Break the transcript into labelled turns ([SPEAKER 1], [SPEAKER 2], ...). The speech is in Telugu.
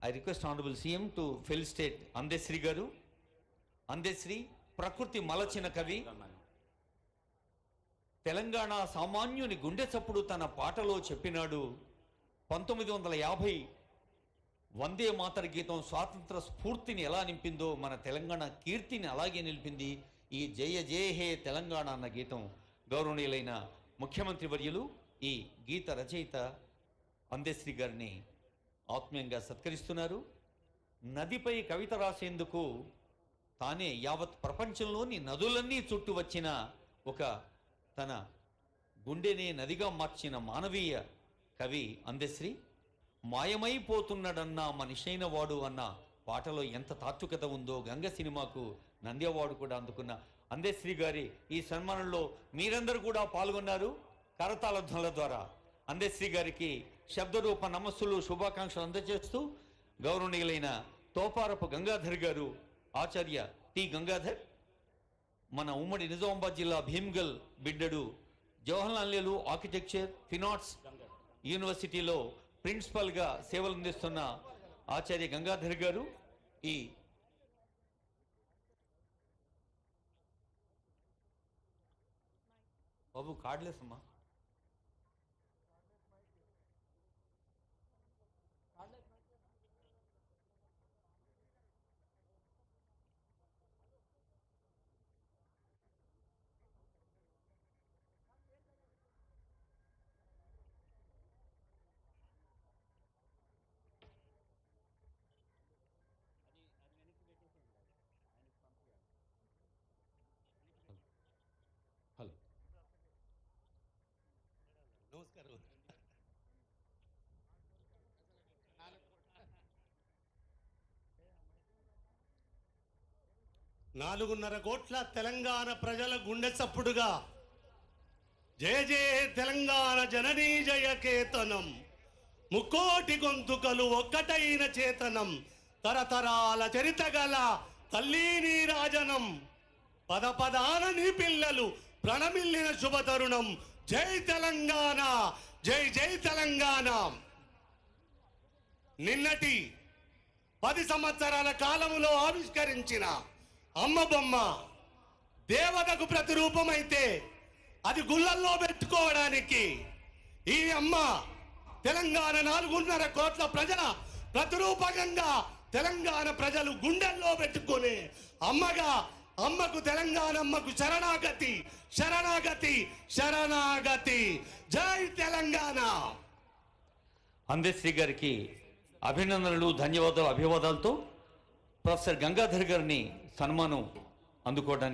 [SPEAKER 1] I request Honorable CM to felicitate Andesri Garu. Andesri, ప్రకృతి మలచిన కవి, తెలంగాణ సామాన్యుని గుండె చప్పుడు తన పాటలో చెప్పినాడు. 1950 వందే మాతర గీతం స్వాతంత్ర స్ఫూర్తిని ఎలా నింపిందో మన తెలంగాణ కీర్తిని అలాగే నిలిపింది ఈ జయ జయ హే తెలంగాణ అన్న గీతం. గౌరవనీయులైన ముఖ్యమంత్రి వర్యులు ఈ గీత రచయిత అందశ్రీ గారిని ఆత్మీయంగా సత్కరిస్తున్నారు. నదిపై కవిత రాసేందుకు తానే యావత్ ప్రపంచంలోని నదులన్నీ చుట్టూ వచ్చిన ఒక తన గుండెనే నదిగా మార్చిన మానవీయ కవి అందశ్రీ. మాయమైపోతున్నాడన్నా మనిషైన వాడు అన్న పాటలో ఎంత తాత్వికత ఉందో గంగ సినిమాకు నంది అవార్డు కూడా అందుకున్న అందశ్రీ గారి ఈ సన్మానంలో మీరందరూ కూడా పాల్గొన్నారు. కరతాళ ధ్వనుల ద్వారా అందశ్రీ గారికి శబ్దరూప నమస్సులు శుభాకాంక్షలు అందజేస్తూ గౌరవనీయులైన తోపారపు గంగాధర్ గారు, ఆచార్య టి గంగాధర్, మన ఉమ్మడి నిజామాబాద్ జిల్లా భీమ్గల్ బిడ్డడు, జవహర్లాల్ నెహ్రూ ఆర్కిటెక్చర్ ఫినార్ట్స్ యూనివర్సిటీలో ప్రిన్సిపల్గా సేవలు అందిస్తున్న ఆచార్య గంగాధర్ గారు, ఈ బాబు కార్డ్లెస్ అమ్మా, హలో
[SPEAKER 2] నమస్కారం. 4.5 కోట్ల తెలంగాణ ప్రజల గుండె చప్పుడుగా జయ జయ తెలంగాణ జననీ జయ కేతనం, ముక్కోటి గొంతుకలు ఒక్కటైన చేతనం, తరతరాల చరిత గల తల్లి నీ రాజనం, పద పదాన నీ పిల్లలు ప్రణమిల్లిన శుభతరుణం. జై తెలంగాణ, జై జై తెలంగాణ. నిన్నటి 10 సంవత్సరాల కాలములో ఆవిష్కరించిన అమ్మ బొమ్మ దేవతకు ప్రతిరూపమైతే అది గుళ్ళల్లో పెట్టుకోవడానికి ఈ అమ్మ తెలంగాణ 4.5 కోట్ల ప్రజల ప్రతిరూపకంగా తెలంగాణ ప్రజలు గుండెల్లో పెట్టుకునే అమ్మగా, అమ్మకు తెలంగాణ అమ్మకు శరణాగతి శరణాగతి శరణాగతి. జై తెలంగాణ.
[SPEAKER 1] అందశ్రీ గారికి అభినందనలు, ధన్యవాదాలు, అభివాదాలతో ప్రొఫెసర్ గంగాధర్ గారిని సన్మానం అందుకోవడానికి